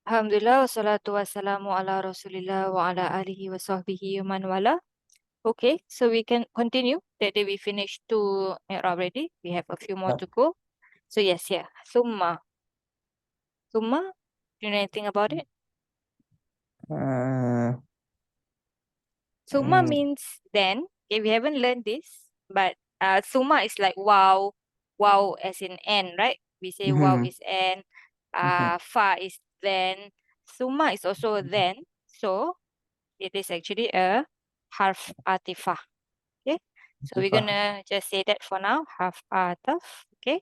Alhamdulillah, wassalatu wassalamu ala rasulillah wa ala alihi wa sahbihi wa man wala. Okay, so we can continue. That day we finished two already. We have a few more Ya. to go. So yes, yeah. Summa. Summa, do you know anything about it? Uh, Summa mm, means then. Okay, we haven't learned this, but summa is like wow. Wow as in and, right? We say wow mhm, is and, mhm. fa is then. Summa is also then. So it is actually a harf atifah. Okay, so we're Sifah. gonna just say that for now, harf ataf. Okay,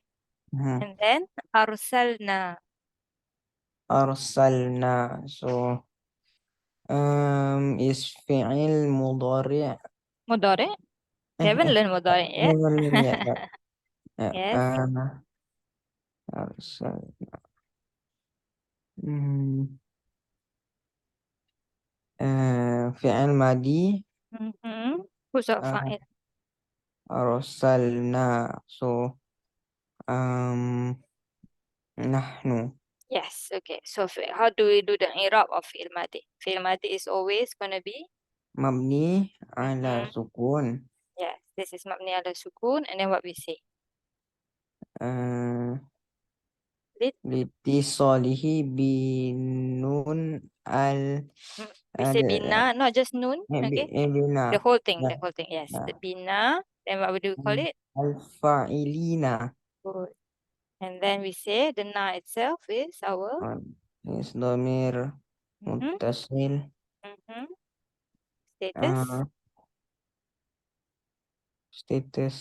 Mhm. and then arsalna. Arsalna. So, is fi'il mudhari'. Mudhari. We Eh, haven't eh. learned mudhari yet. Never learn yet. Yeah. Yeah. Yes. Arsal. Hmm. Fi'il madi. Mm-hmm. Who's our Uh, fa'il? Arsalna. So, nahnu. Yes. Okay. So how do we do the Irab of fi'il madi? Fi'il madi is always gonna be. Mabni ala Mm-hmm. sukun. Yes. This is mabni ala sukun, and then what we say? Uh, Lit. Litisolihi binun We al say bina, not just nun. Okay. bina The whole thing. ya, The whole thing. Yes. ya. The bina. Then what do we call it? Al-fa'ilina. Good. And then we say the na itself is our. Is domir Mm-hmm. muttasil. Mm-hmm. Status. uh, Status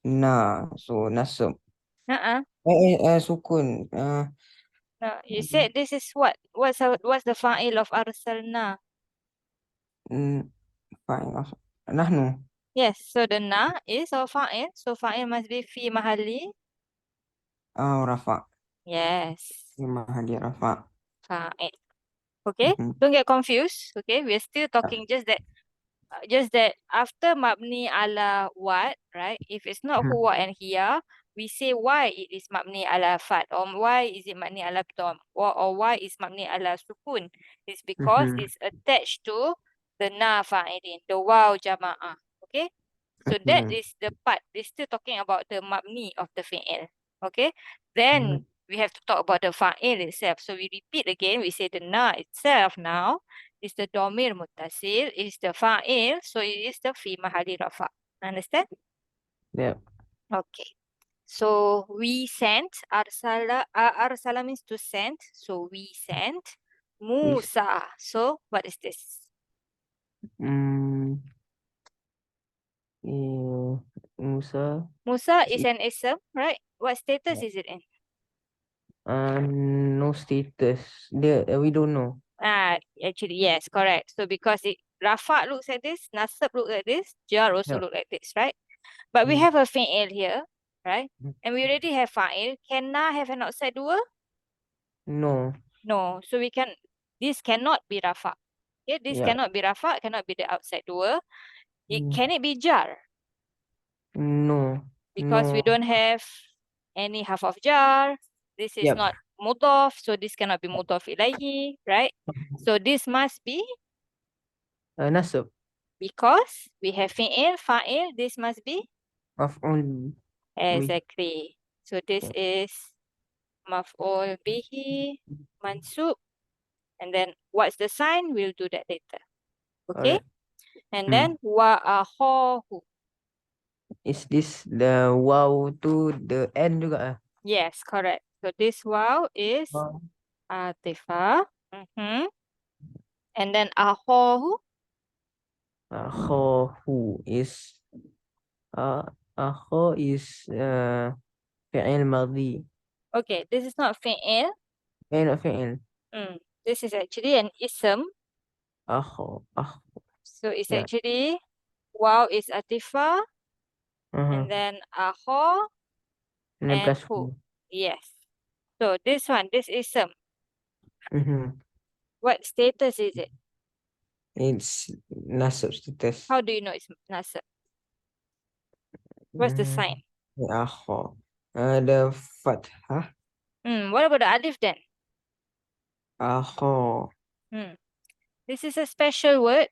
na, so nasab. Uh-uh. Sukun. No, you said this is what? What's the fa'il of arsalna? mm, fa'il nahnu. Yes, so the na is our fa'il. So fa'il must be fi mahalli. Rafa. Yes, Mahali rafa. fa'il. Okay, Mhm. don't get confused. Okay, we're still talking just that after mabni ala what, right? If it's not Mhm. huwa and hiya, we say why it is mabni ala fat, or why is it mabni ala dom, or why is mabni ala sukun. It's because Mhm. it's attached to the na fa'ilin, the waw jama'ah. Okay, so that Mhm. is the part. They're still talking about the mabni of the fi'il. Okay, Mhm. then we have to talk about the fa'il itself. So we repeat again. We say the na itself now is the domir muttasil, is the fa'il, so it is the fi mahali rafa. Understand? Yep. Okay. So we sent arsala means to send. So we sent Is Musa. So what is this? mm, Musa Musa is is it, an ism, right? What status is it in? no status. We don't know. Actually, yes, correct. So because it Rafa looks like this, Nasab looks like this, Jar also Yeah. look like this, right? But we Mm. have a fi'il here, right? Mm. And we already have fa'il. Can na have an outside dua? No. No. So this cannot be Rafa. Okay, this Yeah. cannot be Rafa, cannot be the outside dua. Mm. Can it be Jar? No. Because we No. don't have any half of Jar. This is Yep. not mudaf, so this cannot be mudaf ilaihi, right? So this must be. Nasab. Because we have fi'il, fa'il, this must be Maf'ul bih. exactly. So this Yeah. is maf'ul bihi, mansub. And then what's the sign? We'll do that later. Okay? Alright. And Mm. then wa akhahu. Is this the wow to the end juga Yes, correct. So this waw is Wow. atifah. Mm-hmm. And then akhahu. Who is uh Akho is fi'il madhi. Okay, this is not fi'il. Not fi'il. This is actually an ism. Akho. So it's Yeah. actually waw is atifah. Uh-huh. And then akho And then and plus who. who. Yes. So this one, this ism, Mm-hmm. what status is it? It's nasab status. How do you know it's nasab? What's the Mm. sign? Akho. The fathah. What about the alif then? Akho. This is a special word.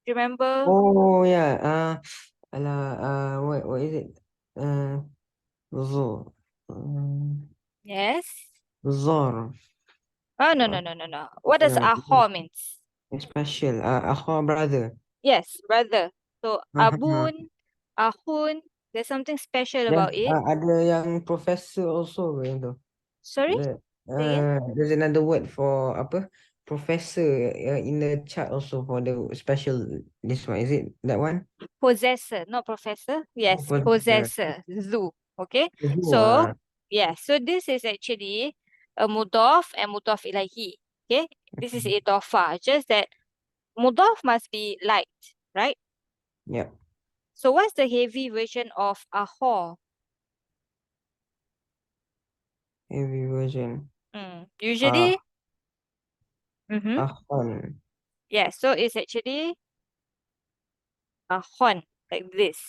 Remember? Oh yeah. What is it? Zo. Yes. Zor. Oh, no, Uh, no, no, no, no. What does no, aho means? special. Akho brother. Yes, brother. So Uh-huh. abun, ahun, there's something special Then about it. ada yang professor also gitu. Sorry? Say again? There's another word for apa? Professor in the chart also for the special this one. Is it that one? Possessor, not professor. Yes, Professor. possessor. Zoo. Okay. Who So, yeah. So this is actually a mudaf and mudaf ilahi. Okay. This is idafah. Just that mudaf must be light, right? Yeah, So what's the heavy version of aho? heavy version. Usually, mm-hmm. Ahon. Yeah. So it's actually ahon, like this.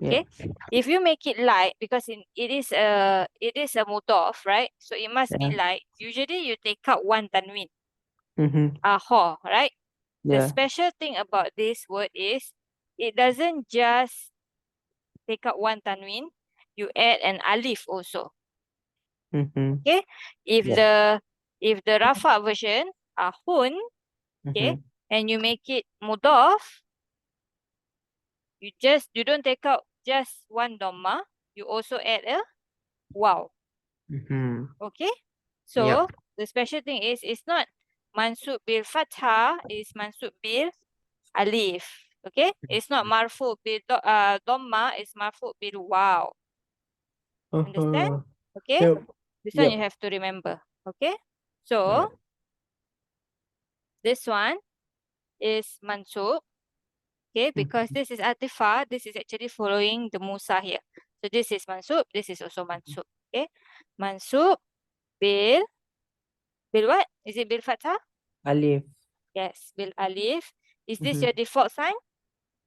Yeah. Okay. If you make it light, because it is a mudaf, right? So it must be Yeah. light. Usually you take out one tanwin, Mm-hmm. aho, right? The Yeah. special thing about this word is it doesn't just take out one tanwin, you add an alif also. Mm-hmm. Okay. If Yeah. the rafa version, ahun, okay, Mm-hmm. and you make it mudaf, you don't take out just one dhamma, you also add a waw. Mm-hmm. Okay. Yep. So the special thing is it's not mansub bil fathah, it's mansub bil alif. Okay. It's not marfu bil dhamma, it's marfu bil waw. Understand? Uh-huh. Okay. Yep. This one you Yep. have to remember. Okay. So Yep. this one is mansub. Okay, because Mm-hmm. this is atifah, this is actually following the musa here. So this is mansub, this is also mansub. Okay. Mansub bil what? Is it bil fathah? Alif. Yes, bil alif. Is this Mm-hmm. your default sign?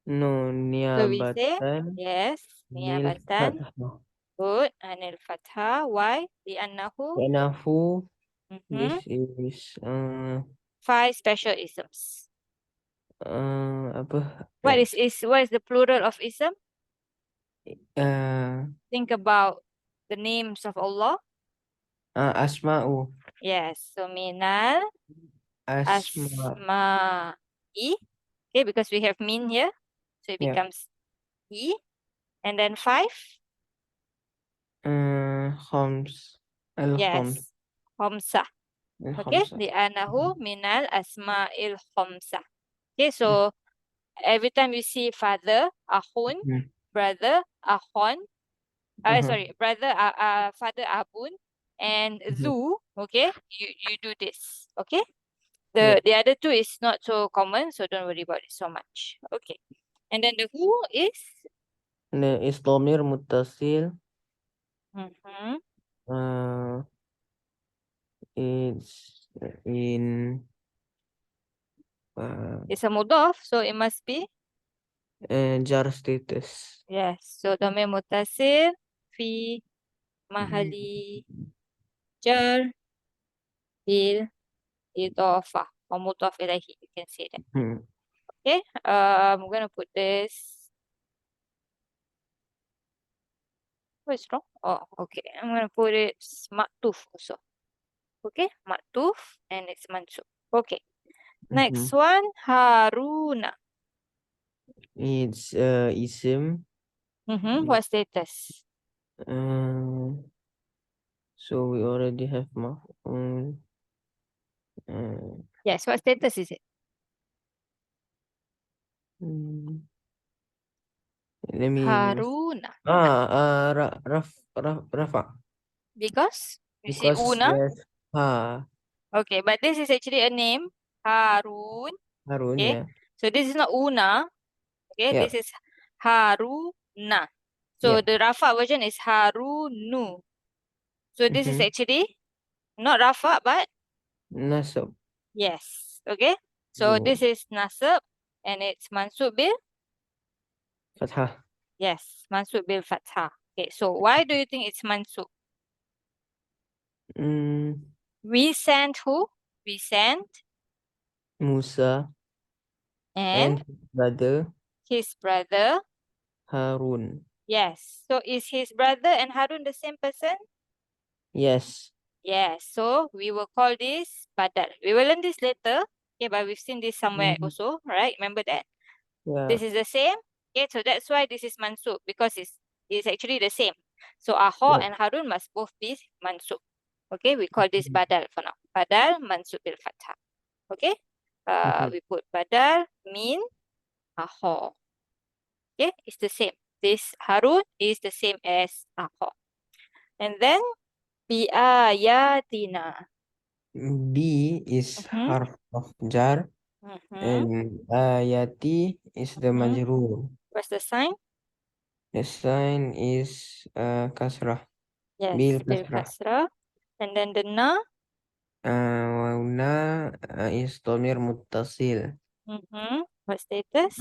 No, So we say, niabatan yes, lil niyabatan. fathah. Good. Anil fathah. Why? Li'annahu. Kanahu. Mm-hmm. This is 5 special isms. apa? What is the plural of ism? Uh, Think about the names of Allah. Asma'u. Yes. So minal Asma. asma'i. Okay, because we have min here. So it Yeah. becomes i. And then 5. Khoms. Al-khoms. Yes. Khamsah. Okay. Al-khomsa. Li'annahu minal asma'il khamsah. Okay, so every time you see father, ahun, Mhm. brother, ahon, Uh-huh. sorry, brother, father, abun, and Mhm. zu, okay, you do this, okay? Yeah. The other two is not so common, so don't worry about it so much. Okay. And then the who is? And then is dhamir muttasil. Mm-hmm. Uh, it's in It's a mudaf, so it must be, jar status. yes. So dhamir muttasil fi mahali jar bil idafah or mudaf ilahi. You can say that. Mhm. Okay. I'm gonna put this. What's wrong? Oh, okay. I'm gonna put it maktuf also. Okay, maktuf and it's mansub. Okay. Next Mhm. one, Haruna. It's isim. Mm-hmm. What status? Uh, so we already have Mafool. Yes, what status is it? Hmm, let me Haruna. Rafa, Because you see because Una. there's ha Okay, but this is actually a name. Harun. Harun, Okay. yeah. So this is not Una. Okay, Yeah. this is Haruna. So Yeah. the Rafa version is Harunu. So this is Mm-hmm. actually not Rafa, but Nasab. yes. Okay. So You this is nasab and it's mansub bil. Fathah. Yes, mansub bil fathah. Okay. So why do you think it's mansub? Mm, We sent who? We sent Musa and and his brother his brother. Harun. Yes. So is his brother and Harun the same person? Yes. Yes. So we will call this badal. We will learn this later. Okay, but we've seen this somewhere Mhm. also, right? Remember that? Yeah. This is the same. Okay, so that's why this is mansub because it's actually the same. So Aho Yeah. and Harun must both be mansub. Okay, we call this badal for now. Badal mansub bil fathah. Okay, Mhm. we put badal min Aho. Okay, it's the same. This Harun is the same as Aho. And then bi ayatina. B is Mm-hmm. harf of jar Mm-hmm. and ayati is the Mm-hmm. majrur. What's the sign? The sign is kasrah. Bil Yes, bil kasrah. kasrah. And then the na. Wauna is domir muttasil. Mm-hmm. What status?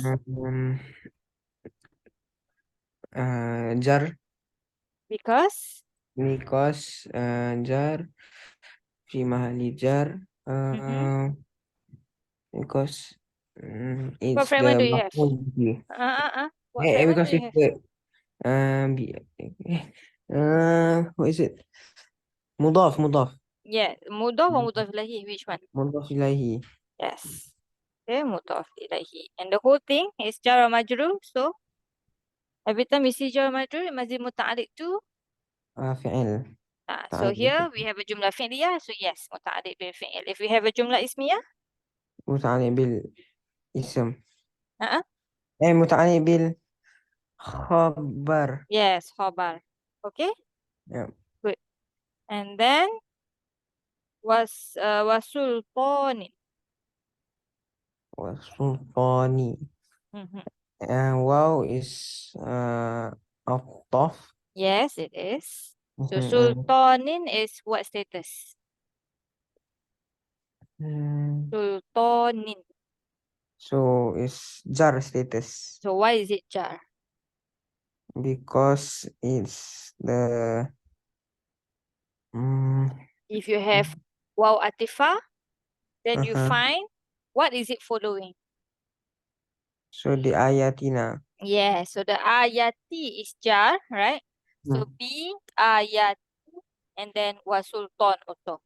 Um, jar Because. because jar fi mahalli jar Mm-hmm. because What it's fragment the do you have? maf'ul bihi. What fragment do Because you it's have? the be, what is it? Mudaf. Yeah, mudaf or mudaf ilahi? Which one? Mudaf ilahi. Yes. Okay, mudaf ilahi. And the whole thing is jar or majrur. So every time you see jar or majrur, it must be muta'alliq too. Fi'il. So Ta'alluq. here we have a jumlah fi'liyah. So yes, muta'alliq bil fi'il. If we have a jumlah ismiyah, متعلق بالاسم. uh-uh. متعلق بالخبر. Yes, khabar. Okay, Yeah. good. And then wasultanin. وسلطاني. Mm-hmm. Wow is الطف. Yes, it is. So Mhm, sultanin is what status? and, Sultanin. so it's jar status So why is it jar? because it's the mm, If you have waw atifah, then you uh-huh. find what is it following? So the ayatina. Yeah, so the ayati is jar, right? So Mm. B ayat and then wasultan also.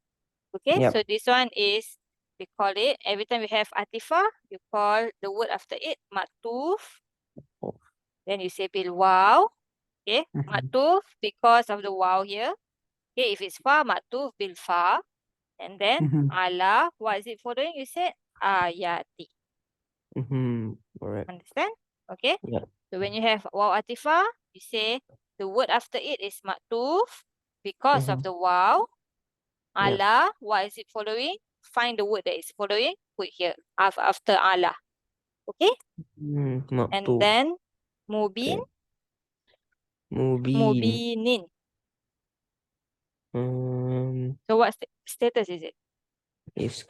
Okay, Yep. so this one is we call it every time we have atifah, you call the word after it matuf. Oh. Then you say bil waw. Okay, Mhm, matuf because of the waw here. Okay, if it's fa matuf bil fa. And then mhm, ala, what is it following? You said ayati. Correct. Understand? Okay. Yeah. So when you have waw atifah, you say the word after it is maktuf because of Mhm, the waw. yeah. Ala, what is it following? Find the word that is following, put here after ala. Okay. And Maktub. then mubin, Okay. Mubin. mubinin. Um, So what status is it? it's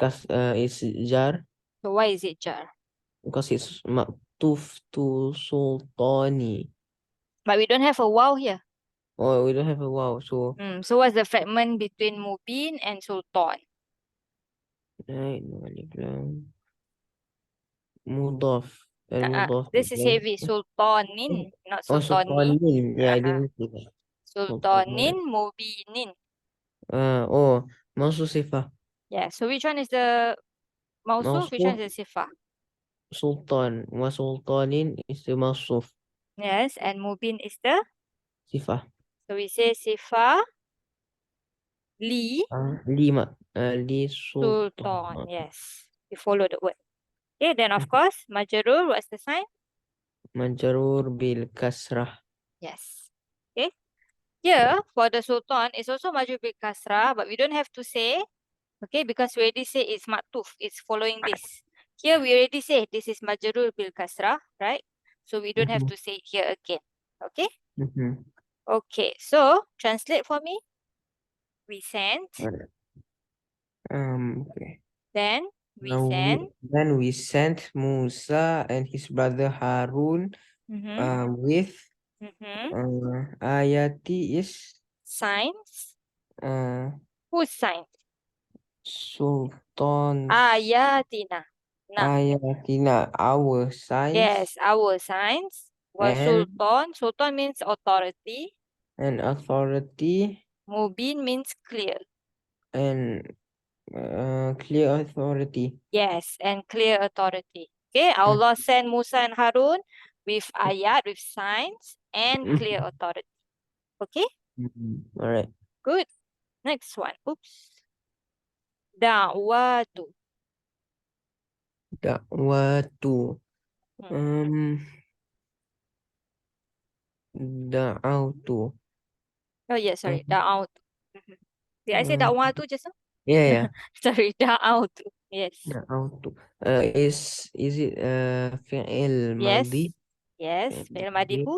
jar So why is it jar? because it's maktuf to sultani. But we don't have a waw here. Oh, we don't have a wow. So So what's the fragment between mubin and sultan? right, no alif lam. Mudaf and mudaf This is ilaih. heavy. Sultanin, not Oh, sultani. sultanin. Yeah, I Uh-uh. didn't see that. Sultanin, Sultanin. mubinin. Oh, maksud sifah. Yeah. So which one is the mausuf? Which one Maksud is the sifah? sultan. Wa sultanin is the maksuf. Yes. And mubin is the. Sifah. So we say sifah li Lima. Li sultan. sultan. Yes. You follow the word. Okay. Then of course majrur. What's the sign? Majrur bil kasrah. Yes. Okay. Here for the sultan it's also majrur bil kasrah, but we don't have to say. Okay, because we already say it's maktuf, it's following this. Here we already say this is majrur bil kasrah, right? So we don't have Mhm, to say it here again. Okay? mhm. Okay, so translate for me. We sent, Alright. Okay. then we Now sent. then we sent Musa and his brother Harun Mm-hmm. with Mm-hmm. Ayati is Signs. uh Whose sign? so sultan. Ayatina. Nah. Ayatina, our Yes, signs our signs. Wa and sultan. Sultan means authority. authority Mubin means clear. and clear authority. Yes, and clear authority. Okay, Allah sent Musa and Harun with ayat, with signs, and clear authority. Okay, All right. good. Next one. Oops. Da'watu. Da'watu. Hmm. Da'awtu. Oh, yeah, sorry. Um, Da'awtu. Did I say uh, da'watu just now? yeah, yeah. Sorry, da'awtu. Yes. Da'awtu. Is it fi'il Yes. maldi? Yes. Fi'il Fi'il maldi. madihu.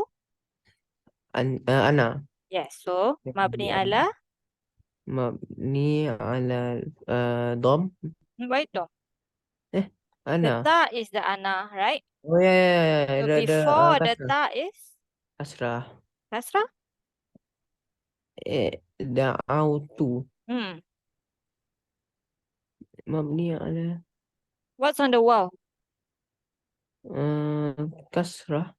Ana. Yes. So, Fi'il maldi mabni ana. ala. مبني على ضم. Wait, dong. The أنا. ta is the ana, right? Oh yeah, yeah, yeah. So, The before the kasrah. ta is Kasrah. kasrah. دعوت Hmm. مبني على What's on the wall? كسرة.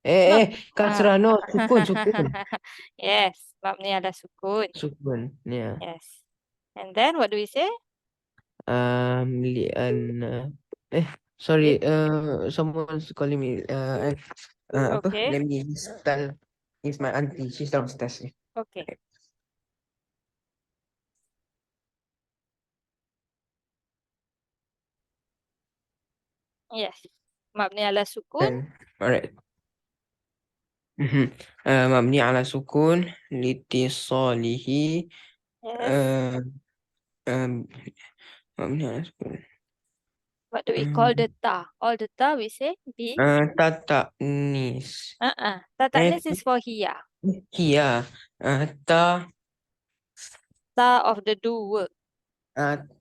Not. كسرة. No, سكون. Yes, mabni ala sukun. سكون. Yeah. Yes. And then what do we say? لأن sorry, Li- someone's calling me. Apa? Okay. Let me just tell. It's my auntie. She's downstairs. Okay. Yes. Mabni ala sukun. And alright. مبني على سكون لاتصاله. Yes. آه، آم، مبني على سكون. What do we call the ta? All the ta we say be. تتأنيس. Ta Eh, ta'nis is for hiya. هي تا Ta of the do work.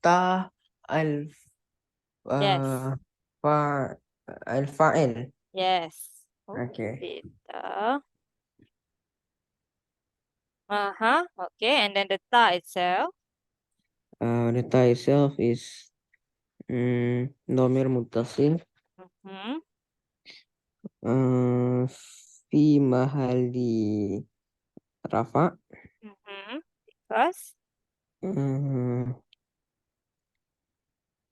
تا الف Yes. فا الفاعل. Yes. Okay. Okay. Ta. Uh-huh. Okay. And then the ta itself. The ta itself is ضمير متصل Mm-hmm. في محل رفع. Mm-hmm. Because Uh,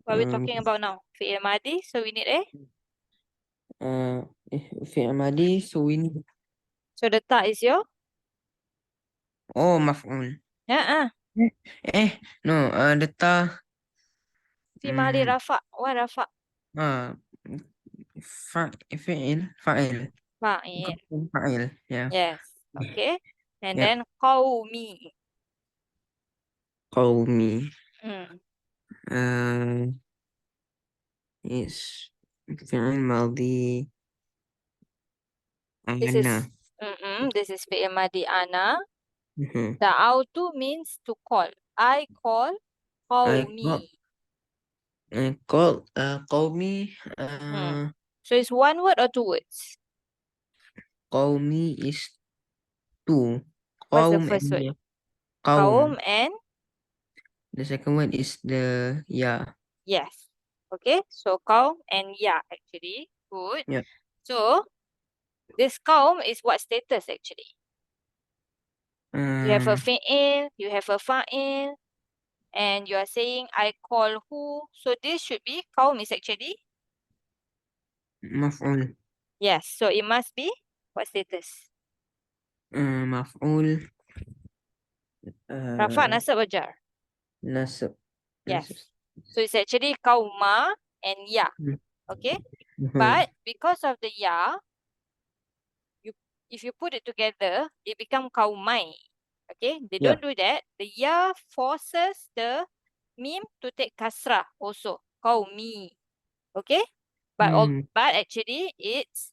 what are we talking about now? Fi'il madi. So we need a. في عملي سويني. So the ta is your. مفعول. Uh-uh. No, the ta Fi mali rafa. What rafa? uh, فاعل. Fa'il. فاعل. Yeah. Yes. Okay. And Yeah. then qawmi. قومي. Mm. is فعل ماضي. This is أنا. this is fi'il madi ana. Mhm. Da'autu means to call. I call I qawmi. call قومي. Mm. So it's one word or two words? قومي is two. What's the قوم first word? and Qaum قوم. and The second one is the yes. Okay. So qaum and ya actually. Good. Yeah. So this qaum is what status actually? You have a fi'il, you have a fa'il, and you are saying I call who. So this should be qaum is actually مفعول. yes. So it must be what status? مفعول. Rafa, nasab, or jar? نسب. Yes. So it's actually qauma and ya. Okay. But because of the ya, if you put it together, it become qaumai. Okay. They Yeah. don't do that. The ya forces the mim to take kasrah also. Qaumi. Okay. But actually it's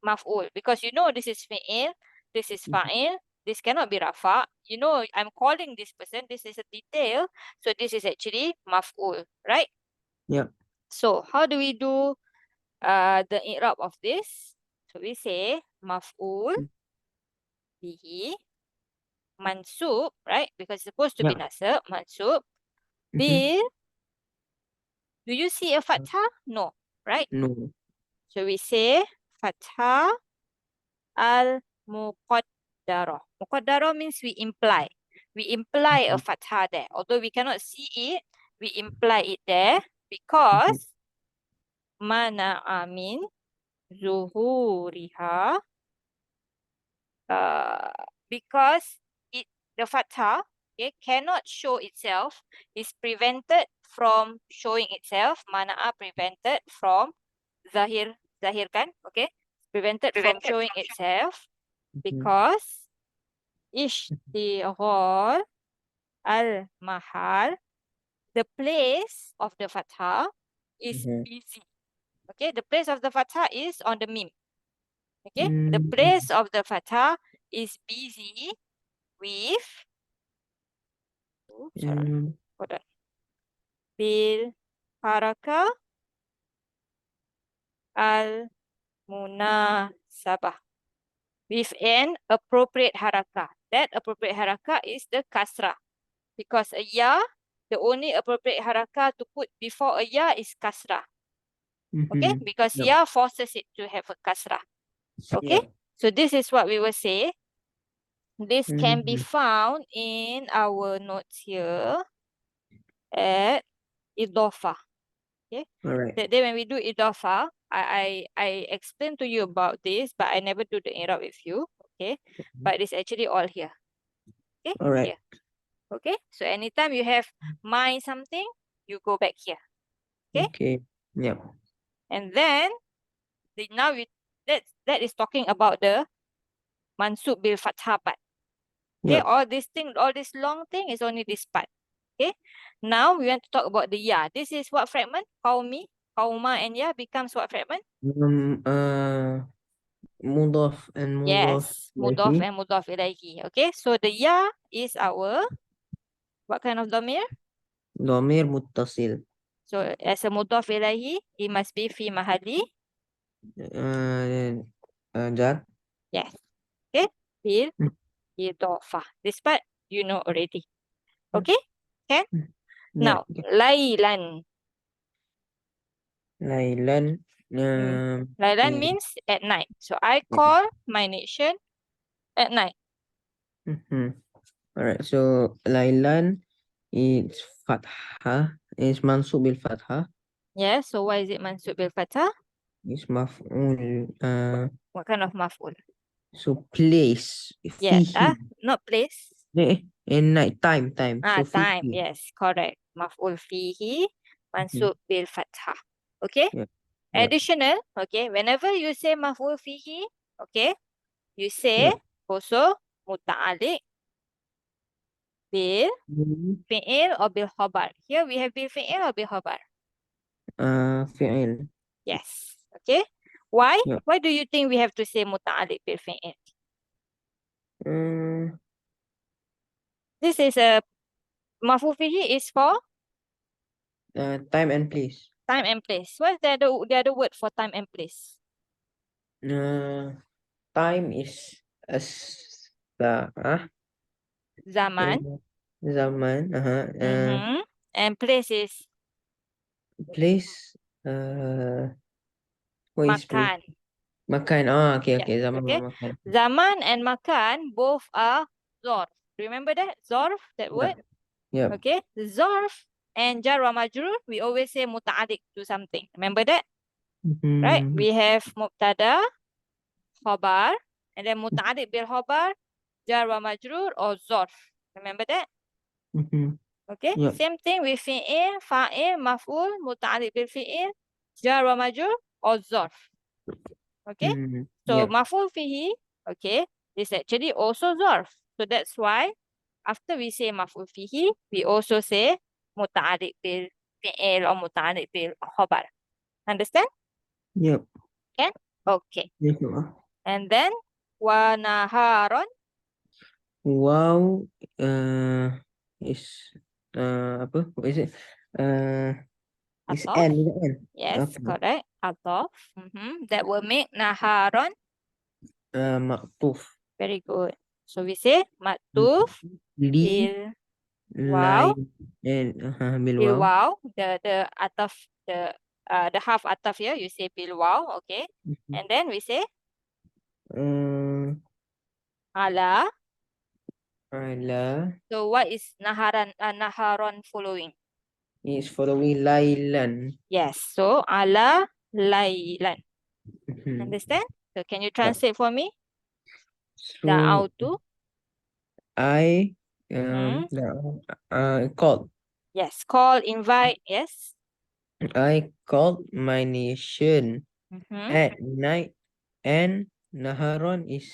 maf'ul because you know this is fi'il, this is fa'il, this cannot be rafa. You know I'm calling this person, this is a detail, so this is actually maf'ul, right? Yeah. So how do we do the i'rab of this? So we say maf'ul bihi mansub, right? Because it's supposed to be Yeah. nasab, mansub bil Do you see a fathah? No, right? No. So we say fathah al-muqaddarah. Muqaddarah means we imply. We imply a fathah there. Although we cannot see it, we imply it there because mana'a min zuhuriha, because the fathah, okay, cannot show itself, is prevented from showing itself. Mana'a, prevented from zahirkan, okay, prevented from showing itself because ishtighal al-mahal, the place of the fathah is busy. Okay, the place of the fathah is on the mim. Okay, the place of the fathah is busy with, hold on, bil haraka al munasabah, with an appropriate harakah. That appropriate harakah is the kasrah. Because a ya, the only appropriate harakah to put before a ya is kasrah. Okay, because ya forces it to have a kasrah. Okay, so this is what we will say. This can be found in our notes here at idafah. Okay, Alright. that day when we do idafah, I explained to you about this, but I never do the Irab with you. Okay, but it's actually all here. Okay, Alright. here. Okay, so anytime you have mind something, you go back here. Okay. Okay. Yep. And then now that is talking about the mansub bil fathah part. Okay, Yep. all this long thing is only this part. Okay, now we want to talk about the ya. This is what fragment? Qaumi, qauma and ya becomes what fragment? Mudaf and mudaf Yes, mudaf ilaihi. and mudaf ilaihi. Okay, so the ya is our, what kind of dhamir? Dhamir muttasil. So as a mudaf ilaihi, it must be fi mahalli. Jar. Yes. Okay, bil idafah. This part you know already. Okay, can? Yeah. Now, laylan. Lailan. Laylan means at night. So I call my nation at night. Alright, so Lailan is fathah, is mansub bil fathah, Yes, so why is it mansub bil fathah? is maf'ul. What kind of maf'ul? So place, Yes, fihi. not place. In night time. So Time, fihi. yes, correct. Maf'ul fihi, mansub bil fathah. Okay? Yeah. Additional, okay, whenever you say maf'ul fihi, okay, you say Yeah. also muta'alliq bil fi'il or bil khabar. Here we have bil fi'il or bil khabar. Fi'il. Yes. Okay. Why? Yeah. Why do you think we have to say muta'alliq bil fi'il? This is a maf'ul fihi is for Time and place. time and place. What's the other word for time and place? Time is Zaman. Zaman. And place is Place. What is place? makan. Makan. Okay. Zaman Okay. makan. Zaman and makan both are zorf. Remember that? Zorf, that word? Yep. Okay. Zorf and jar wa majrur, we always say muta'alliq to something. Remember that? Right? We have mubtada, khabar, and then muta'alliq bil khabar, jar wa majrur or zorf. Remember that? Okay. Yep. Same thing with fi'il, fa'il, maf'ul, muta'alliq bil fi'il, jar wa majrur or zorf. Okay. So Yep. maf'ul fihi, okay, is actually also zorf. So that's why after we say maf'ul fihi, we also say muta'alliq bil fi'il or muta'alliq bil khabar. Understand? Yep. Can? Okay. Yes, And then wa naharon. Wow. Is apa? What is it? Is Atof. N. Yes, Okay. correct. Atof. That will make naharon. Maktuf. Very good. So we say maktuf Li. bil wow. Lain. And bil Bil wow. wow. The ataf the half ataf here, you say bil waw, okay? And then we say ala. Ala So what is naharon following? is following lailan. Yes, so ala laylan. Understand? So can you Yeah. translate for me? So Da'autu. I called. Yes, call, invite, yes. I called my nation at night, and naharon is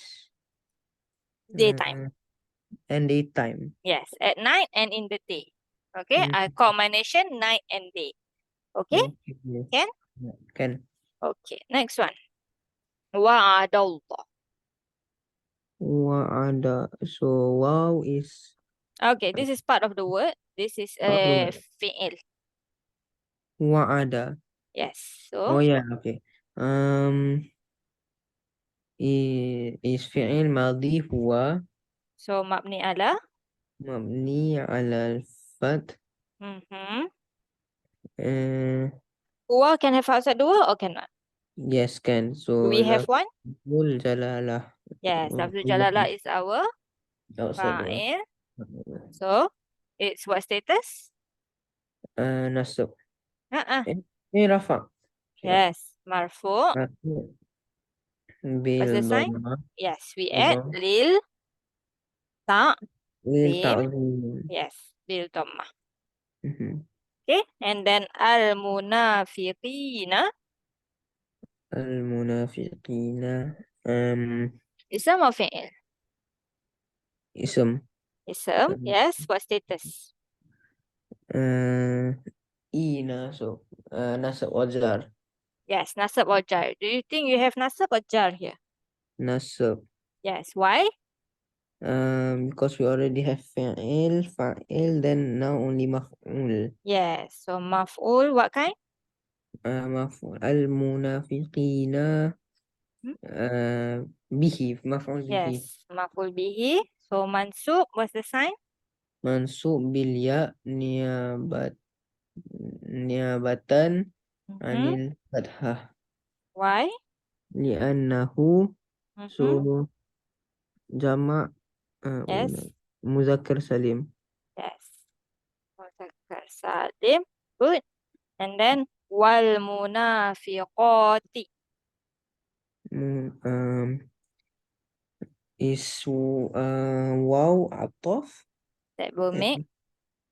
Daytime. and daytime. Yes, at night and in the day. Okay, I call my nation night and day. Okay, Okay. can? Yeah, can. Okay, next one. Wa'adallah. Wa'ada. So wow is Okay, this is part of the word. This is part of the a word. fi'il. Wa'ada. Yes, Oh so yeah, okay. Is fi'il madhi huwa mabni ala. mabni ala al-fath. Huwa can have outside the word or cannot? Yes, can. Do So we have one? lafzul jalalah. Yes, lafzul jalalah is our outside the word. fa'il. So it's what status? Nasab. Rafa. Yes, marfu. Marfu. What's the Bil sign? dhamma. Yes, we add lil Lil ta'zim. ta'zim. Yes, bil dhammah. Okay, and then al-munafiqina. Al-munafiqina. Ism or fi'il? Ism. Ism, yes. What status? Ina. So nasab wa jar. Yes, nasab or jar. Do you think you have nasab or jar here? Nasab. Yes, why? Because we already have fa'il, then now only maf'ul. Yes, so maf'ul, what kind? Maf'ul. Al-munafiqina. Bihi. Maf'ul bihi. Yes, maf'ul bihi. So mansub, what's the sign? Mansub bil ya niabatan anil fathah. Why? Li'annahu. So jama' Yes. muzakkar salim. Yes. Muzakkar salim. Good. And then wal munafiqati. Is wow ataf. That will make.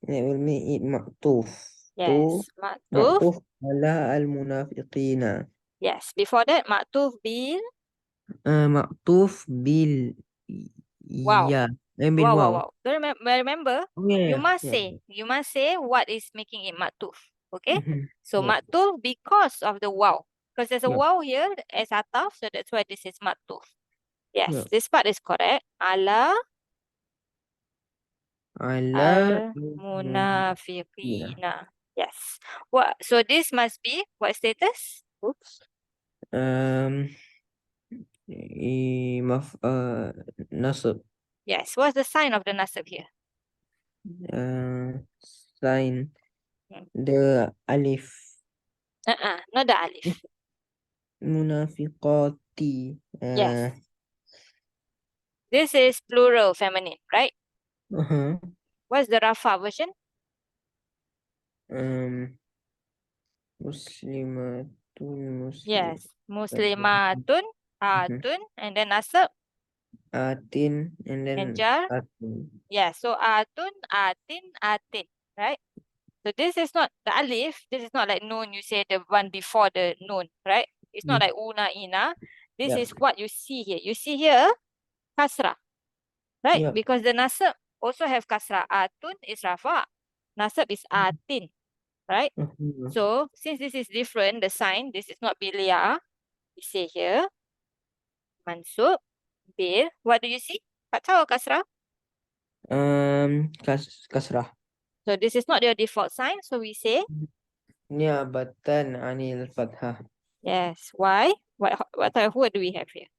That will make it ma'tuf. Yes. Maktuf. Ma'tuf ala al-munafiqina. Yes. Before that, maktuf bil. Ma'tuf bil Wow. ya. Bil Wow, wow, wow. wow. So remember, Oh, yeah, you must say what is making it maktuf. Okay? So Yeah. maktuf because of the wow. Because there's a Yeah. wow here as ataf, so that's why this is maktuf. Yes, Yeah. this part is correct. Ala Ala al-munafiqina. Yes. What? So this must be what status? Oops. nasab. Yes. What's the sign of the nasab here? Sign the alif. Not the alif. Munafiqati. Yes. This is plural feminine, right? What's the Rafa version? Muslimatun. Yes. Muslimatun, atun, and then nasab. Atin and then And jar? atin. Yeah, so atun, atin, right? So this is not the alif. This is not like noon. You say the one before the noon, right? It's not like una, ina. This is what you see here. You see here, kasra, right? Yeah. Because the nasab also have kasra. Atun is rafa. Nasab is atin, right? So since this is different, the sign, this is not bilia. You say here, mansub, bil. What do you see? Fathah or kasra? Kasrah. So this is not your default sign. So we say Niabatan anil fathah. yes. Why? What type of word do we have here?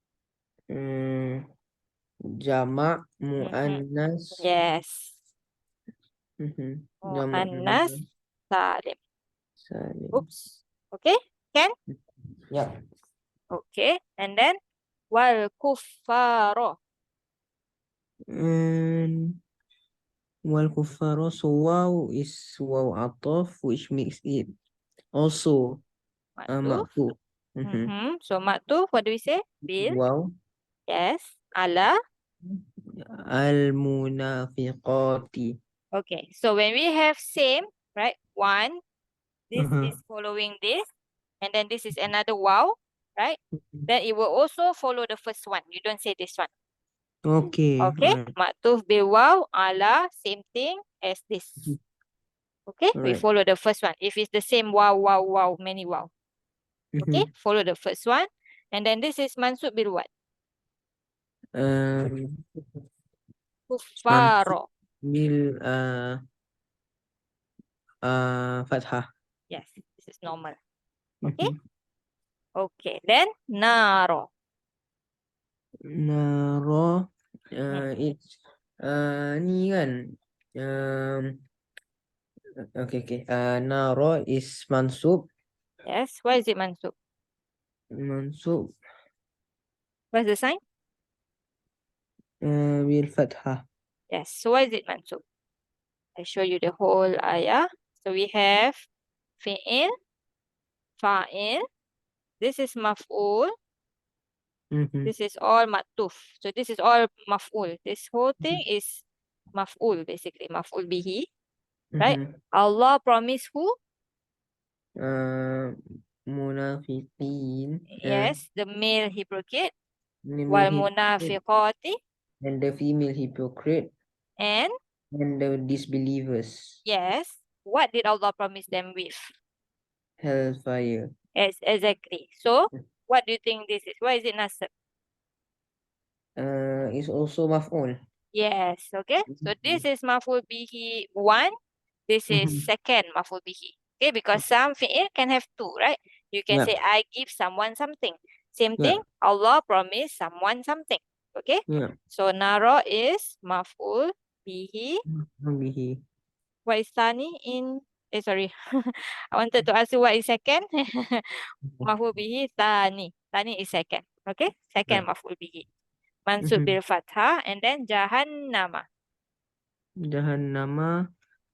Jama' muannas. Yes. Jama' Muannas salim. Salim. Oops. Okay, can? Yeah. Okay, and then wal kuffaro. And wal kuffaro, so wow is wow atof, which makes it also Maktuf. makfu. Mm-hmm. So maktuf, what do we say? Bil. Wow. Yes. Ala. Al munafiqati. Okay, so when we have same, right? One, this Uh-huh. is following this, and then this is another wow, right? Then it will also follow the first one. You don't say this one. Okay. Okay? Maktuf bil wow, ala, same thing as this. Okay? We Alright. follow the first one. If it's the same wow, wow, wow, many wow. Okay? Mm-hmm. Follow the first one. And then this is mansub bil what? Um, Kuffaro. bil fathah. Yes, this is normal. Okay? Mhm. Okay. Then naro. Naro, Hmm. it's ni kan. Um, okay. Naro is mansub. Yes. Why is it mansub? Mansub What's the sign? bil fathah. Yes. So why is it mansub? I show you the whole ayah. So we have fi'il, fa'il. This is maf'ul. Mm-hmm. This is all maktuf. So this is all maf'ul. This whole thing is maf'ul basically. Maf'ul bihi. Right? Mm-hmm. Allah promised who? Munafiqin. Yes, the male hypocrite. Male Wal hypocrite munafiqati. and the female hypocrite And and the disbelievers. yes, what did Allah promise them with? Hellfire. Yes, exactly. So what do you think this is? Why is it nasab? Is also maf'ul. Yes, okay. So this is maf'ul bihi 1. This is Mm-hmm. second maf'ul bihi. Okay, because some fi'il can have two, right? You can Yeah. say, I give someone something. Same Yeah. thing, Allah promised someone something. Okay? Yeah. So naro is maf'ul bihi. Bihi. What is tani in... sorry. I wanted to ask you what is second. Maf'ul bihi tani. Tani is second. Okay? Second Right. maf'ul bihi. Mansub Mm-hmm. bil fathah and then jahannama. Jahannama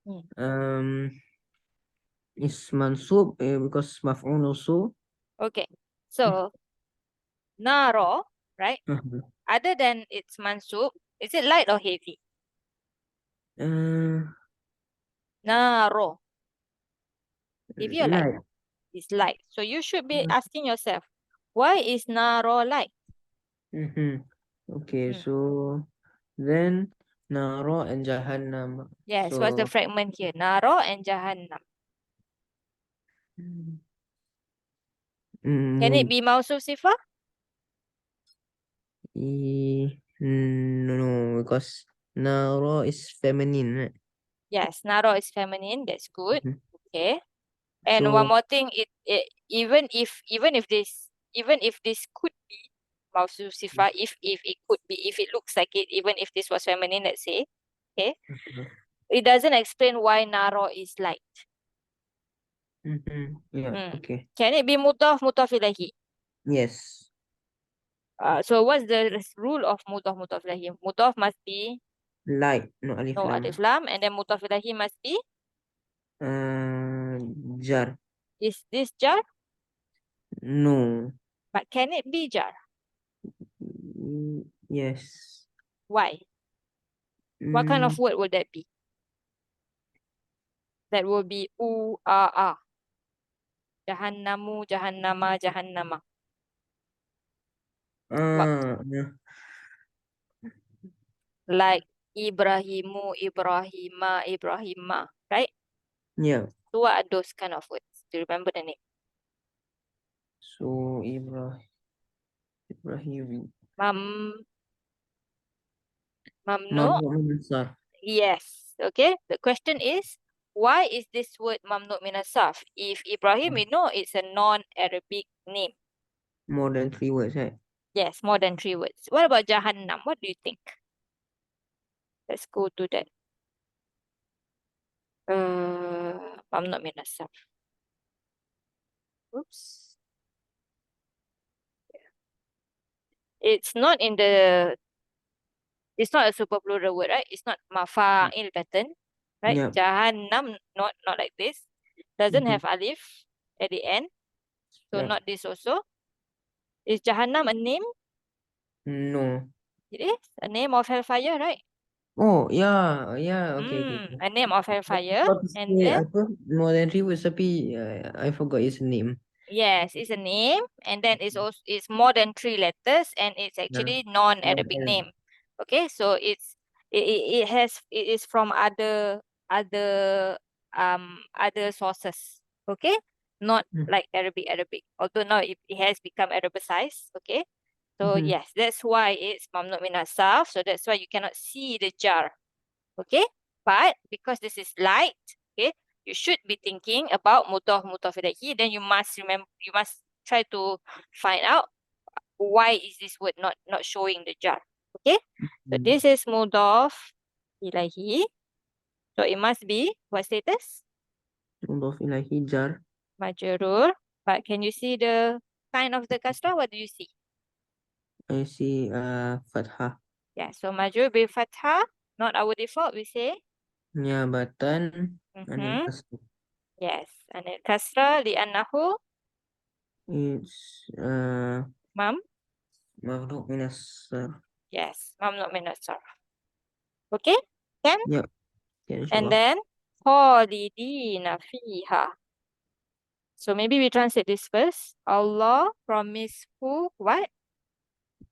Hmm. is mansub because maf'ul also. Okay. So naro, right? Uh-huh. Other than its mansub, is it light or heavy? Uh, Naro. Heavy or light? light. It's light. So you should be asking yourself, why is naro light? Mm-hmm. Okay, Hmm. so then Naro and Jahannam. Yes, what's the So fragment here? Naro and jahannam. Can it mm, be mausuf sifah? no, because Naro is feminine, right? Yes, naro is feminine. That's good. Mhm. Okay. And one So more thing, even if this could be mausuf sifah, if it could be, if it looks like it, even if this was feminine, let's say, okay, it doesn't explain why naro is light. yeah, Hmm. okay. Can it be mudaf ilahi? Yes. So what's the rule of mudaf ilahi? Mudaf must be Light, no alif no lam. alif lam, and then mudaf ilahi must be, Uh, jar. is this jar? No. But can it be jar? Yes. Why? What kind of Mm, word would that be? That will be a. Jahannamu, jahannama, jahannama. What? yeah. Like Ibrahimu, Ibrahima, Ibrahima, right? Yeah. So what are those kind of words? Do you remember the name? So Ibrahim. Mam, mamnu. Mamnu min sarf. Yes. Okay. The question is, why is this word mamnu min as-sarf? If Ibrahim, we know it's a non-Arabic name. More than 3 words, right? Yes, more than 3 words. What about Jahannam? What do you think? Let's go to that. Mamnu min as-sarf. Oops. It's not in the, it's not a super plural word, right? It's not mafa'il pattern, right? Yeah. Jahannam, not like this. Doesn't Mm-hmm. have alif at the end. So Yeah. not this also. Is Jahannam a name? No. It is a name of hellfire, right? Oh, yeah, yeah. Okay, okay, okay. A name of I hellfire. forgot to And say then, apa more than 3 words tapi I forgot its name. yes, it's a name. And then it's also, it's more than 3 letters, and it's Yeah. actually non-Arabic Non-Arab. name. Okay, so it is from other sources. Okay, not Mm-hmm. like Arabic. Although now it has become Arabicized. Okay, so Mm-hmm. yes, that's why it's mamnu min as-sarf. So that's why you cannot see the jar. Okay, but because this is light, okay, you should be thinking about mudhaf ilaihi. Then you must remember, you must try to find out why is this word not showing the jar. Okay, so this is mudhaf ilaihi. So it must be what status? Mudhaf ilahi jar. Majrur. But can you see the sign of the kasrah? What do you see? I see fathah. Yeah, so majrur bil fathah, not our default. We say, Niabatan anil mm-hmm. kasr. Yes, anil kasrah li'annahu It's mam. mafruq minas sarf. Yes, mamnu min as-sarf. Okay, can? Ya, ya And insyaallah. then khalidina fiha. So maybe we translate this first. Allah promised who what?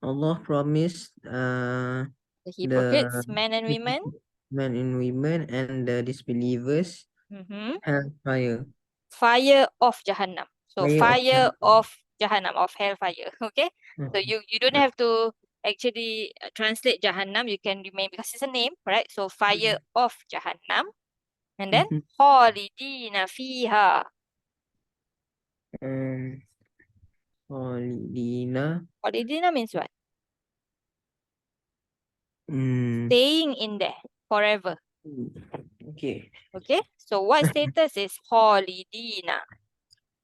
Allah promised The the hypocrites, men and women. men and women and the disbelievers Mm-hmm. hellfire. Fire of Jahannam. So Fire of fire hellfire. of Jahannam, of hellfire. Okay. So Mhm. you don't have to actually translate Jahannam. You can remain because it's a name, right? So fire of Jahannam. And then Mhm. khalidina fiha. Um, Khalidina. Khalidina means what? Hmm. Staying in there forever. Okay. Okay. So what status is khalidina?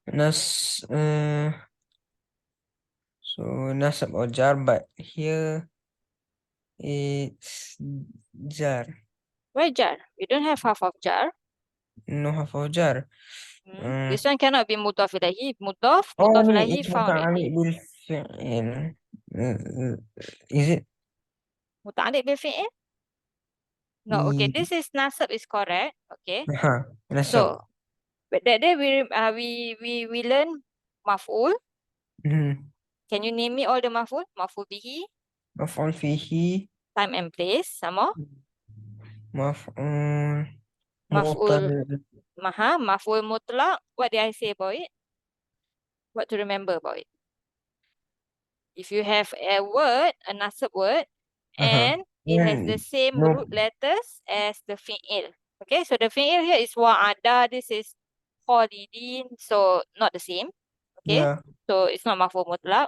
Nas so nasab or jar, but here it's jar. Where jar? We don't have half of jar. No half of jar. This one cannot be mudhaf ilahi. Mudhaf, Oh, mudhaf ni ilahi it's found muta'alliq already. bil fi'il. Uh, is it? Muta'alliq bil fi'il? No, okay. I, This is nasab is correct. Okay. nasab. So, but that day we learn maf'ul. Mhm. Can you name me all the maf'ul? Maf'ul bihi, Maf'ul fihi, time and place. Some more. maf'ul Maf'ul mu'tal, maf'ul mutlaq. What did I say about it? What to remember about it? If you have a word, a nasab word, and it has the And same no, root letters as the fi'il. Okay, so the fi'il here is wa'ada. This is khalidin. So not the same. Okay, yeah. so it's not maf'ul mutlaq.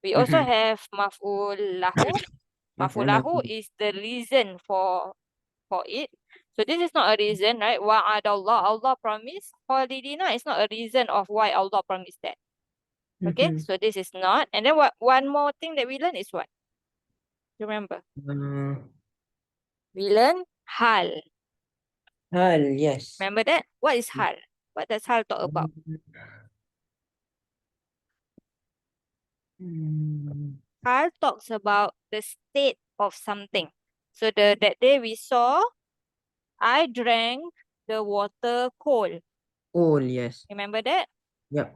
We also Mhm. have maf'ul lahu. Maf'ul Maf'ul lahu lahu. is the reason for it. So this is not a reason, right? Wa'adallah, Allah promised. Khalidina is not a reason of why Allah promised that. Okay, Mhm. so this is not. And then what? One more thing that we learn is what? Remember, Uh, we learn hal. Hal, yes. Remember that? What is hal? What does hal talk about? Mm. Hal talks about the state of something. So that day we saw, I drank the water cold. Oh, yes. Remember that? Yep.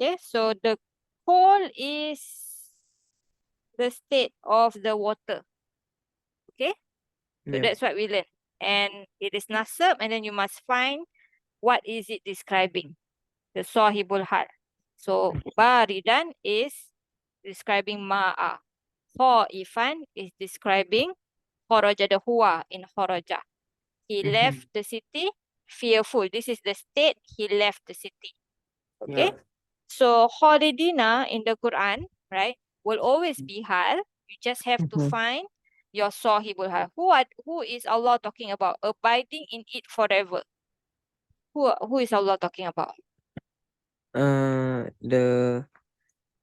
Okay, so the cold is the state of the water. Okay, so Yep. that's what we learned. And it is nasab, and then you must find what is it describing. The sahibul hal. So baridan is describing ma'a. Khaifan is describing kharaja, the huwa in kharaja. He Mhm. left the city fearful. This is the state he left the city. Okay. Yep. So khalidina in the Quran, right, will always be hal. You just have to Mhm. find your sahibul hal. Who is Allah talking about? Abiding in it forever. Who is Allah talking about? The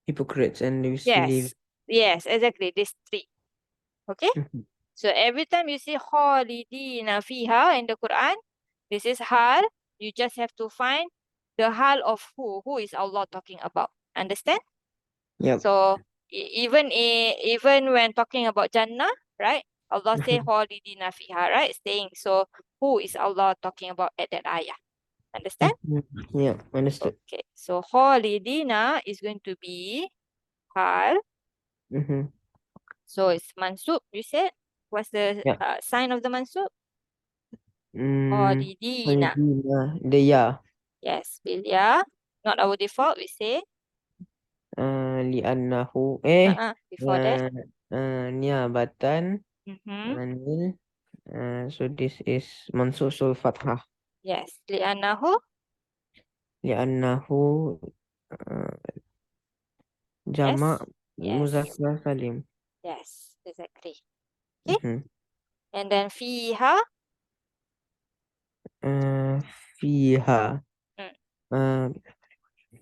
hypocrites and disbelievers. Yes, exactly. These three. Okay. Mhm. So every time you see khalidina fiha in the Quran, this is hal. You just have to find the hal of who. Who is Allah talking about? Understand? Yep. So even when talking about Jannah, right? Allah say Mhm. khalidina fiha, right? Staying. So who is Allah talking about at that ayah? Understand? Mhm. Yeah, understood. Okay. So khalidina is going to be hal. Mm-hmm. So it's mansub. You said what's the Yeah. sign of the mansub? Mm, Khalidina. Khalidina, the ya. Yes, Bilya. Not our default. We say Li'annahu before that. niabatan Mm-hmm. anil so this is mansusul fathah Yes, li'annahu. li'annahu uh, jama' Yes, yes, muzakkar salim. yes, exactly. Okay. Mhm. And then fiha. Uh, Fiha. Mm. uh,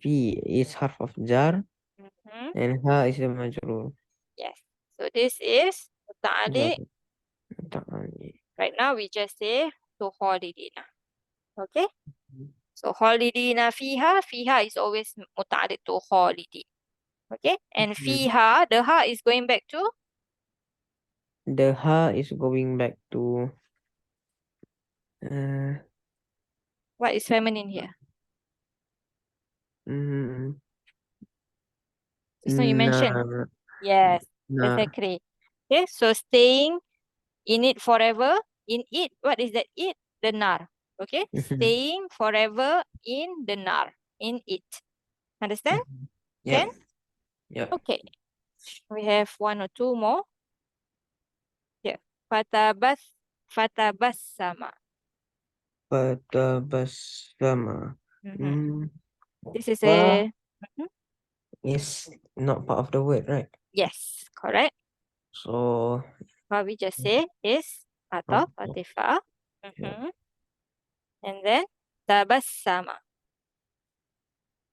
Fi is harf of jar Mm-hmm. and ha is the majrur. Yes. So this is Yeah. muta'alliq. Right now we just say to khalidina. Okay. So khalidina fiha. Fiha is always muta'alliq to khalidin. Okay. And Mhm. fiha, the ha is going back to The ha is going back to uh, what is feminine here? mm, Just now you mentioned. nar. Yes, Nar. exactly. Okay, so staying in it forever. In it, what is that it? The nar. Okay, Mhm. staying forever in the nar. In it. Understand? Mhm. Can? Yep. Yep. Okay. We have one or two more. Yeah. Fatabassama. Fatabassama. Mm-hmm. Mm. This is Fa a Mhm. is not part of the word, right? Yes, correct. So, What we just say is ataf, atifah. yeah. Mm-hmm. And then tabassama.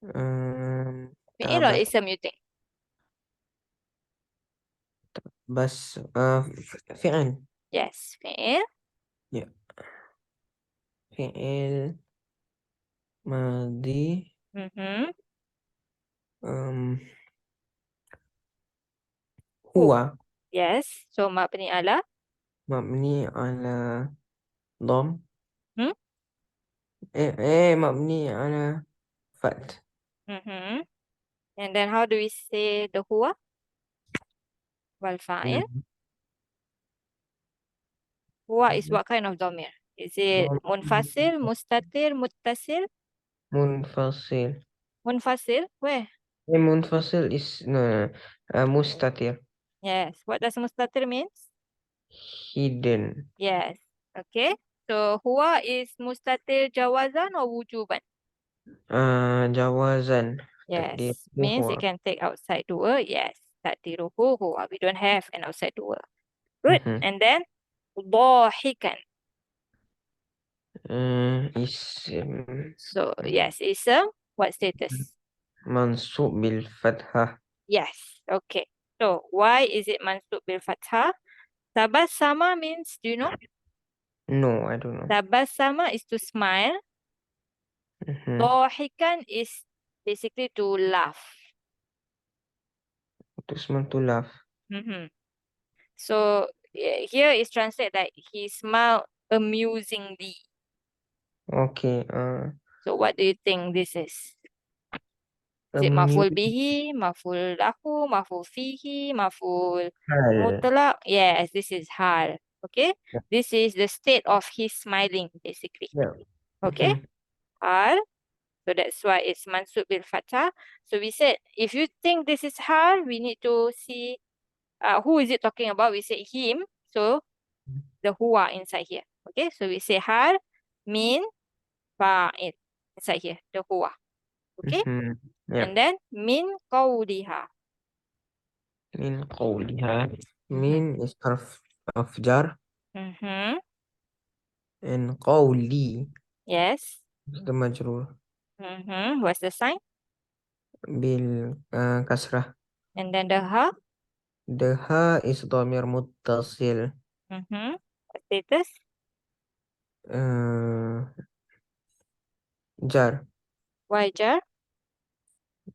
Fi'il or Tabas ism you think? bas fi'il. Yes, fi'il. Ya, fi'il madhi Mm-hmm. um Who? huwa Yes. So mabni ala. mabni ala dom Hmm? mabni ala fat. Mm-hmm. And then how do we say the huwa? Wal fa'il. Hmm. Huwa is what kind of dhamir? Is it Dom munfasil, mustatir, muttasil? munfasil. Munfasil? Where? Munfasil is no, mustatir, Yes. What does mustatir means? hidden. Yes. Okay. So huwa is mustatir jawazan or wujuban? Jawazan takdir Yes. Means huwa. it can take outside dua. Yes. Takdiruhu huwa. We don't have an outside dua. Good. Mhm. And then dhahikan. Is So yes, ism. What status? mansub bil fathah. Yes. Okay. So why is it mansub bil fathah? Tabassama means, do you know? No, I don't know. Tabassama is to smile. Mhm. Dhahikan is basically to laugh. To smile, to laugh. Mm-hmm. So here is translated like he smiled amusingly. Okay. So what do you think this is? Is it Amuse. maful bihi, maful lahu, maful fihi, maful Hal. mutlaq? Yes, this is hal. Okay, Yeah. this is the state of his smiling, basically. Yeah. Okay, Mhm. hal. So that's why it's mansub bil fathah. So we said if you think this is hal, we need to see who is it talking about. We say him. So the huwa inside here. Okay, so we say hal min fa'il inside here, the huwa. Okay, Mhm. and Yep. then min qawliha. Min qawliha. Mm-hmm. Min is harf of jar Mm-hmm. and qawli Yes. is the majrur. Mm-hmm. What's the sign? بالكسرة. And then the ha? The ha is ضمير متصل. What status? jar. Why jar?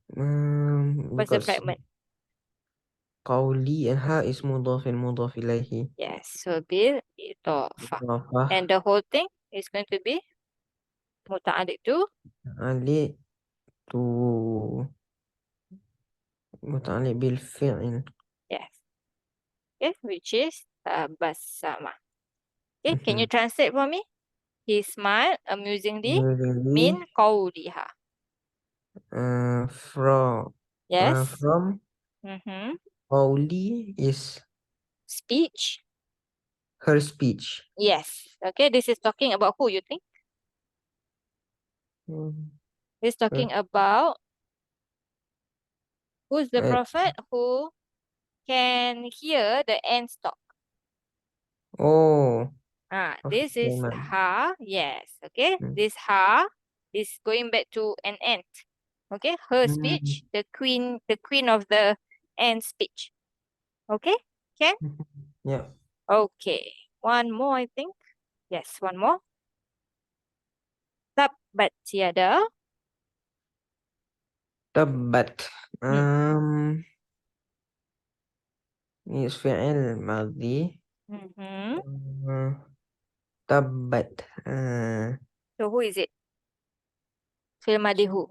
What's the Because fragment? قولي and ha is مضاف إليه. Yes, so bil idafah. إضافة And the whole thing is going to be muta'alliq to? علي to متعلق بالفعل. Yes. Okay, which is tabassama. Okay, can you translate for me? He smiled amusingly min Usually, qawliha. from Yes. from Pauli is Speech. her speech. Yes. Okay, this is talking about who you think? This is talking about who's the Uh, prophet who can hear the ants talk. oh, This is Sulaiman. ha. Yes. Okay. Mm. This ha is going back to an ant. Okay. Her Mm. speech, the queen of the ant speech. Okay. Can? Yeah. Okay. One more, I think. Yes, one more. Tabbat yada. تبت. Hmm. is فعل ماضي. Mm-hmm. تبت. So who is it? Fil madi who?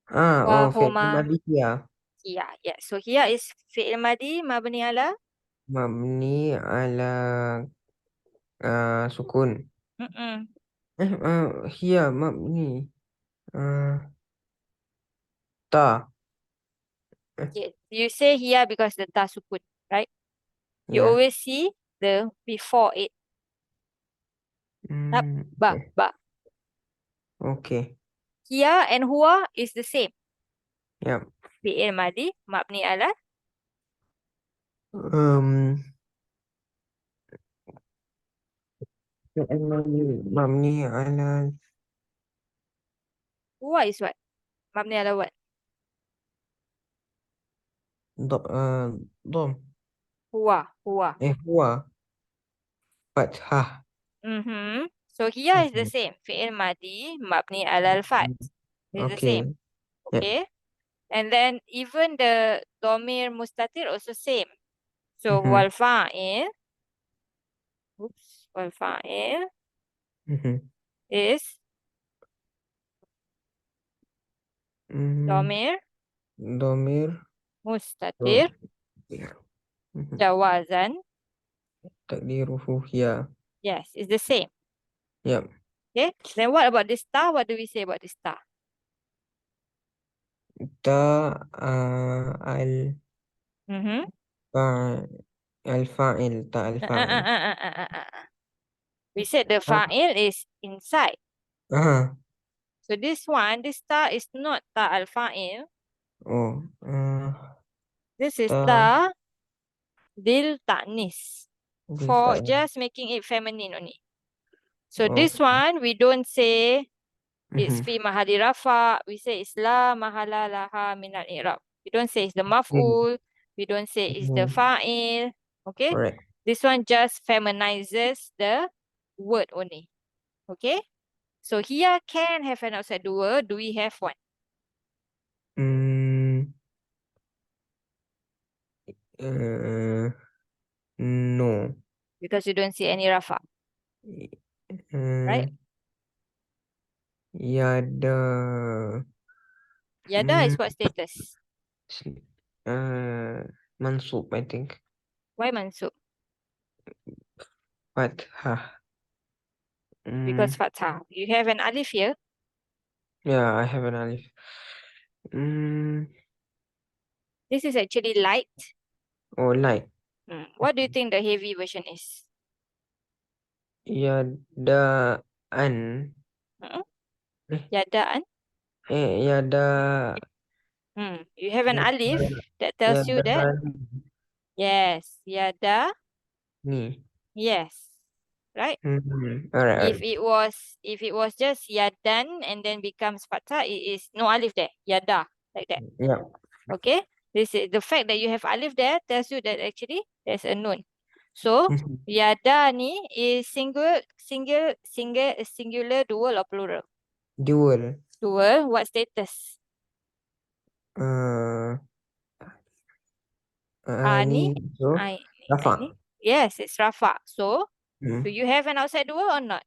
فعل Wahuma ماضي هي hiya. Yes. So here is fi'il madi mabni ala. مبني على سكون. Mm-mm. هي مبني تا. Yes. You say here because the ta sukun, right? You Yeah. always see the before it. Tab, ba, Okay. ba. Okay. Here and huwa is the same. Yeah. Fi'il madi mabni ala. Um, مبني على Huwa is what? Mabni ala what? ضم. Huwa. هو فتحة. Mm-hmm. So here is the same. Fi'il madi mabni ala al-fat. It's the same. Okay. Yeah. Okay. And then even the domir mustatir also same. So wal fa'il. Oops. Wal fa'il is domir ضمير. mustatir jawazan. تقديره هي. Yes, it's the same. Yeah. Okay. Then what about this star? What do we say about this star? تا Mm-hmm. الفاعل تا الفاعل. We said the fa'il is inside. آه. So this one, this star is not ta al fa'il. Oh. This is تا ta dil ta'nis. For بالفعل. just making it feminine only. So Oh. this one, we don't say it's fi mahali rafa. We say it's la mahala laha min al i'rab. We don't say it's the maf'ul. We don't say it's the fa'il. Okay? Correct. This one just feminizes the word only. Okay? So here can have an outside the word. Do we have one? No. Because you don't see any rafa, right? Yada. Yada is what status? Mansub, I think. Why mansub? Fathah. Because fathah. You have an alif here. Yeah, I have an alif. This is actually light. Oh, light. What do you think the heavy version is? Yadaan. Yadaan. Yada. You have an alif that tells you that. Yada. Yes. Yada. Ni. Yes. right? Alright. If it was just yadan and then becomes fathah, it is no alif there, yada, like that. Yeah. Okay, this is the fact that you have alif there tells you that actually there's a nun. So yada ni is singular, dual or plural? Dual. Dual. What status? Ni so Rafa. Ni. Yes, it's rafa. So Hmm. do you have an outside dual or not?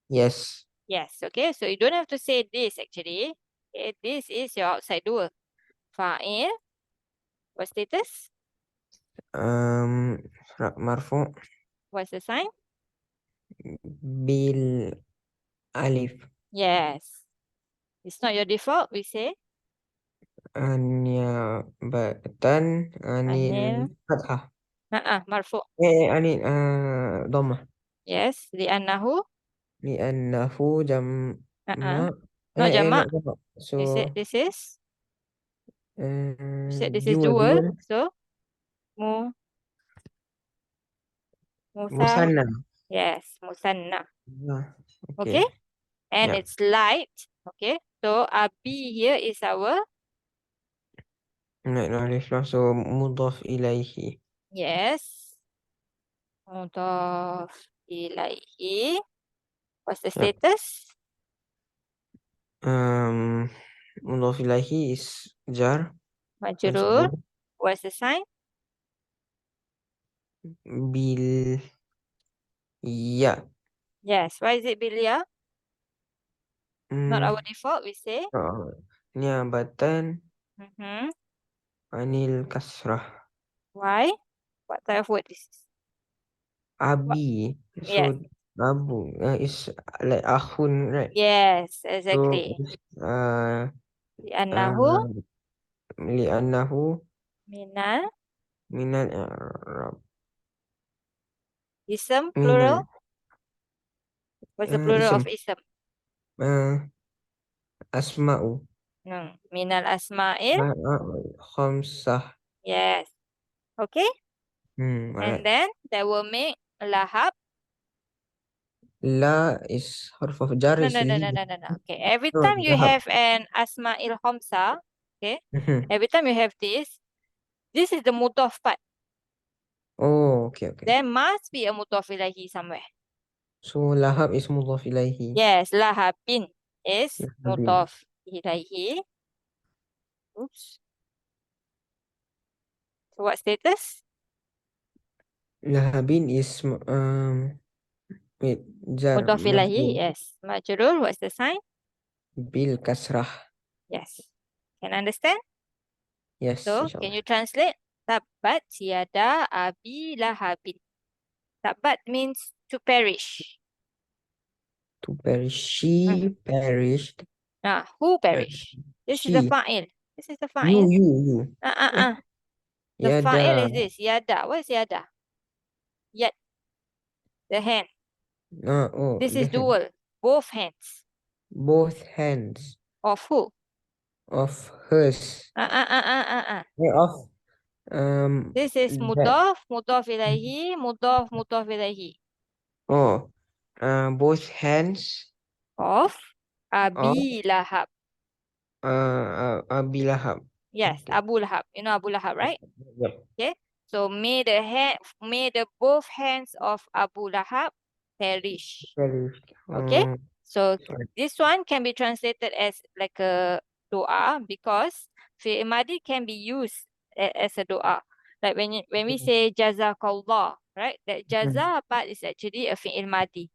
Yes. Yes. Okay, so you don't have to say this actually. Okay, this is your outside dual. Fa'il. What status? Marfu What's the sign? bil alif. Yes. It's not your default. We say Batan anil anil. fathah. Marfu. Anil dhammah. Yes. Li'annahu. Li'annahu jamma. Not Not jamak. jamak. So You said this is. You said this is dual dual. dual So mu musa. musanna. Yes. Musanna. Okay. Okay. And Yeah. it's light. Okay. So abi here is our. So mudhaf ilaihi. Yes. Mudhaf ilaihi. What's the Yep. status? Mudhaf ilaihi is jar. Majrur. What's the sign? Bil ya. Yes. Why is it bilia? Not our default. We say. Niabatan Mm-hmm. anil kasrah. Why? What type of word this is? Abi. Yes. So abu is like akhun, right? Yes, So exactly. uh, Li'annahu li'annahu minal minal i'rab. ism plural. Minal What's the plural ism of ism? asma'u. Minal asma'il. Khamsah. Yes. Okay. And Alright. then that will make lahab. La is harf of jar No, is no, no, li. no, no, no, no. Okay. Every No, time you lahab. have an asma'il khamsa, okay. Every time you have this is the mudhaf part. Oh, okay. There must be a mudhaf ilahi somewhere. So lahab is mudhaf ilaihi. Yes, lahabin is Lahabin. mudhaf ilahi. Oops. So what status? Lahabin is wait, jar Mudhaf ilahi, majrur yes. Majrur, what's the sign? bil kasrah. Yes. Can understand? Yes, So, can inshallah. you translate? Tabbat yada abi lahabin. Tabbat means to perish. To perish. She perished. Who perish? This is the She. fa'il. This is the fa'il. You. The fa'il Yada. is this. Yada. What is yada? Yad. The hand. This The is hand. dual. Both hands. Both hands Of who? of hers. Of This is that. mudhaf ilaihi, mudhaf ilaihi. Both hands Of of Abi Lahab. Abi Lahab. Yes, Okay. Abu Lahab. You know Abu Lahab, right? Yep. Okay. So may the both hands of Abu Lahab perish. Perished. Okay. So Sorry. this one can be translated as like a doa because fi'il madi can be used as a doa. Like when we say jazakallah, right? That jaza part is actually a fi'il madi.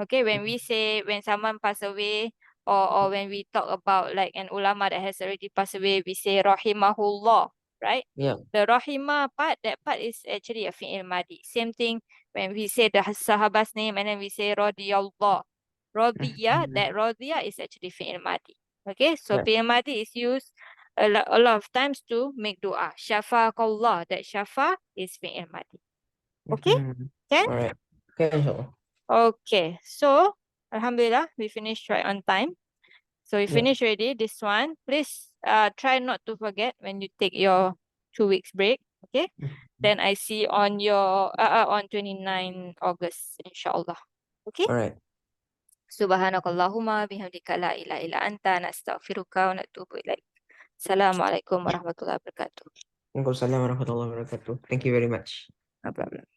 Okay, when someone pass away or when we talk about like an ulama that has already passed away, we say rahimahullah, right? Yeah. The rahimah part, that part is actually a fi'il madi. Same thing when we say the sahaba's name and then we say radiyallah. Radiya, that radiya is actually fi'il madi. Okay, so Yeah. fi'il madi is used a lot of times to make dua. Shafaqallah, that shafa is fi'il madi. Okay, can? Alright. Okay, inshallah. Okay, so Alhamdulillah, we finished right on time. So we Yeah. finished already this one. Please try not to forget when you take your 2 weeks break. Okay. Then I see on your on 29 August, inshallah. Okay? Alright. Subhanakallahumma bihamdika la ilaha illa anta nastaghfiruka wa natubu ilaik. Assalamualaikum warahmatullahi wabarakatuh. Waalaikumsalam warahmatullahi wabarakatuh. Thank you very much. No problem.